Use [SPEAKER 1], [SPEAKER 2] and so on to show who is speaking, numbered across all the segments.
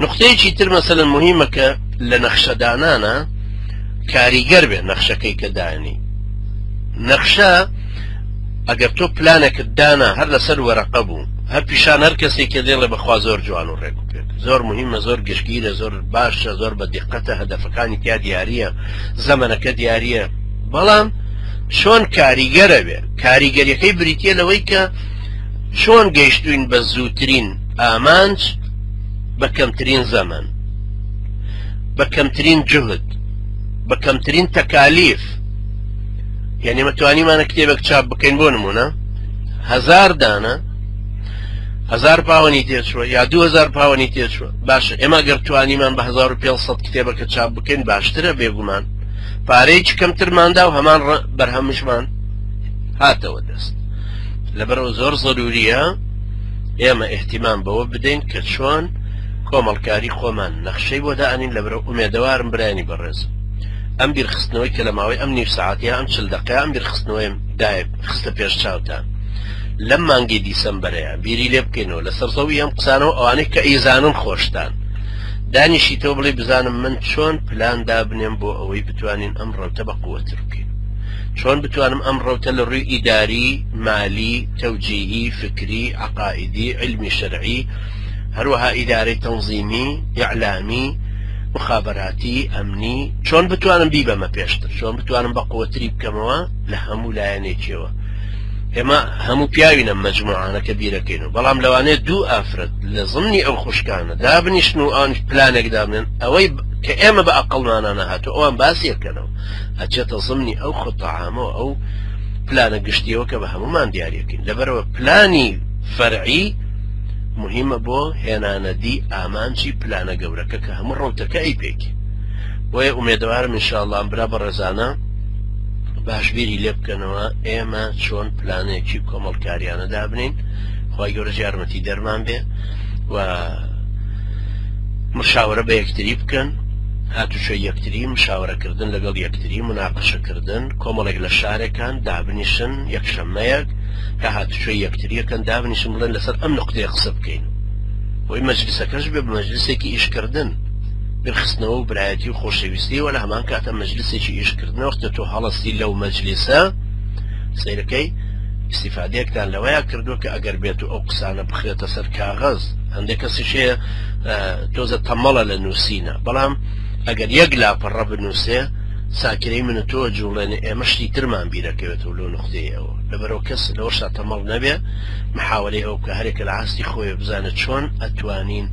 [SPEAKER 1] نقطەیەکی تر مەسەلەن مهمەکە لە نەخشەدانانە کاریگەر بێ نەخشەکەی کە دانی. نەخشە ئەگەر تۆ پلانێکت دانا هەر لەسەر وەرەقە بوو، هەر پیشان هەر کەسێکە دێڵێ بەخوا زۆر جوان و ڕێک و پێک، زۆر مهمە، زۆر گشتگیرە، زۆر باشە، زۆر بە دقەتە، هەدەفەکانی تیا دیاریە، زەمەنەکە دیاریە، بەڵام چۆن کاریگەرە بێ. کاریگەریەکەی بریتە لەوەی کە چۆن گەیشتوین بە زووترین ئامانج بە کەمترین زەمن، بە کەمترین جهد، بە کەمترین تەکالیف. یعنی مەتوانیمانە کتێبێک چاپ بکەین بۆ نمونە 1000 دانە 1000 پاوەنی تێچووە یا 2000 پاوەنی تێچووە، باشە ئێمە گەر توانیمان بە 1500 کتێبەکە چاپ بکەین باشترە بێگومان، پارەیەکی کەمترماندا و هەمان بەرهەمشمان هاتەوە دەست. لەبەرەوە زۆر ضروریە ئێمە احتیمام بەوە بدەین کە چۆن کۆمەڵکاری خۆمان نەخشەی بۆ دائنین. لەبەرەوە ئومێدەوارم برایانی بەڕێز ئەم بیرخستنەوەی کە لە ماوەی ئەم نیم ساعەتیە ئەم 40 دقیقە ئەم بیرخستنەوەی دایە خستە پێش چاوتان لەم مانگی دیسەمبەرەیە بیری لێ بکەینەوە لەسەر زەوی ئەم قسانەوە ئەوانەی کە ئیزانن خۆشتان دانیشیتەوە بڵێ بزانم من چۆن پلان دابنێم بۆ ئەوەی بتوانین ئەم ڕەوتە بە قووەتر بکەین، چۆن بتوانم ئەم ڕەوتە لە ڕووی ئیداری، مالی، تەوجیهی، فکری، عقائدی، علمی شەرعی، هەروەها ئیدارەی تەنزیمی، ئیعلامی، مخابراتی، ئەمنی، چۆن بتوانم بیبەمە پێشتر، چۆن بتوانم بە قووەتری بکەمەوە لە هەموو لایەنێکیەوە. ئێمە هەموو پیاوینە مەجموعانەکە بیرەکەین و بەڵام لەوانێت دوو ئافرەت لە ضمنی ئەو خوشکانە دابنیشن و ئەوان پلانێک دابنێن ئەوەی کە ئێمە بە ئەقڵمانە نەهاتوو ئەوان باسیەکەنەوە ئەچێتە ضمنی ئەو خۆتەعامەوە ئەو پلانە گشتیەوە کە بە هەمومان دیارەکەین. لەبەرەوە پلانی فەرعی مهمە بۆ هێنانەدی ئامانجی پلانە گەورەکە کە هەموو ڕەوتەکە ئەی پێکی. بۆیە ئومێدەوارم ئینشاءڵڵا ئەم برا بەڕێزانە باشبیری لێ بکەنەوە ئێمە چۆن پلانێکی کۆمەڵکاریانە دابنین. خی گەورە یارمەتی دەرمان بێ و مشاورە بە یەکتری بکەن، هاتوچۆی یەکتری، مشاورەکردن لەگەڵ یەکتری، مناقەشەکردن، کۆمەڵێک لە شارێکان دابنیشن یەکشەممەیەک کە هاتوچۆی یەکتریەکەن دابنیشن بڵێن لەسەر ئەم نقطەیە قسە بکەین. بۆی مەجلیسەکەش بێ بە مەجلیسێکی ئیشکردن، برخستنەوە و برایەتی و خۆشەویستی، وە لە هەمان کاتە مەجلیسێکی ئیشکردنەوە وەختە تۆ هەڵستی لەو مەجلیسە سەیرەکەی استیفادەیەکتان لەوەیە کردووە کە ئەگەر بێت و ئەو قسانە بخرێتە سەر کاغەز هەندێک کەسیشەیە تۆزە تەمەڵە لە نووسینە، بەڵام ئەگەر یەک لاپەڕە بنووسێ ساکرەی منە تۆ جوڵێنێ ئێمە شتی ترمان بیرەکەوێتەوە لەو نقطەیەوە. لەبەرەوە کەس لەوەشتا تەمەڵ نەبێ محاولەی ئەو کە هەرێکە لە ئاستی خۆی بزانێت چۆن ئەتوانین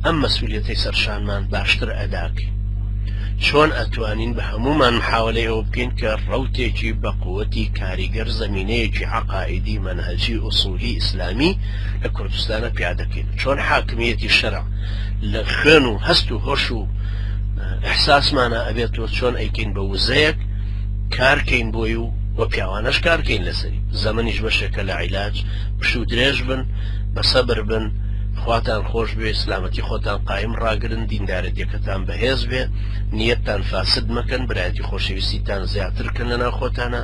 [SPEAKER 1] ئەم مەسئولیەتەی سەرشانمان باشتر ئەداکەین، چۆن ئەتوانین بە هەمومان محاولەی ئەوە بکەین کە ڕەوتێکی بە قووەتی کاریگەر زەمینەیەکی عەقائیدی مەنهەجی ئوسولی ئیسلامی لە کوردستانە پیادەکەین، چۆن حاکمیەتی شەرع لە خوێن و هەست و هۆش و ئەحساسمانە ئەبێتەوە چۆن ئەیکەین بە وزەیەک کارکەین بۆی و وە پیاوانەش کارکەین لەسەری زەمەنیش بەشێکە لە عیلاج پشت و درێژ بن، بە سەبر بن، خواتان خۆش بێ، سلامەتی خۆتان قایم ڕاگرن، دیندارەتیەکەتان بەهێز بێ، نیەتتان فاسد مەکەن، برایەتی خۆشەویستیتان زیاترکەن لەناو خۆتانە،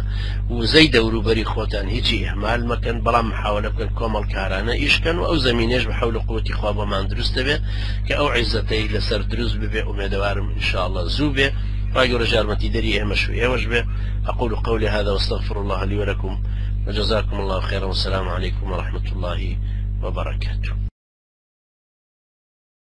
[SPEAKER 1] وزەی دەوروبەری خۆتان هیچی ئیهمال مەکەن، بەڵام محاولە بکەن کۆمەڵکارانە ئیشکەن و ئەو زەمینێش بە حەول و قووەتی خوا بۆمان دروستە بێ کە ئەو عیزەتەی لەسەر دروست ببێ. ئومێدەوارم ئینشاءالله زوو بێ. خی گەورە یارمەتی دەری ئێمەش و ئێوەش بێ. أقول قولي هذا واستغفر الله لي ولكم وجزاكم الله خيرا والسلام عليكم ورحمة الله وبركاته.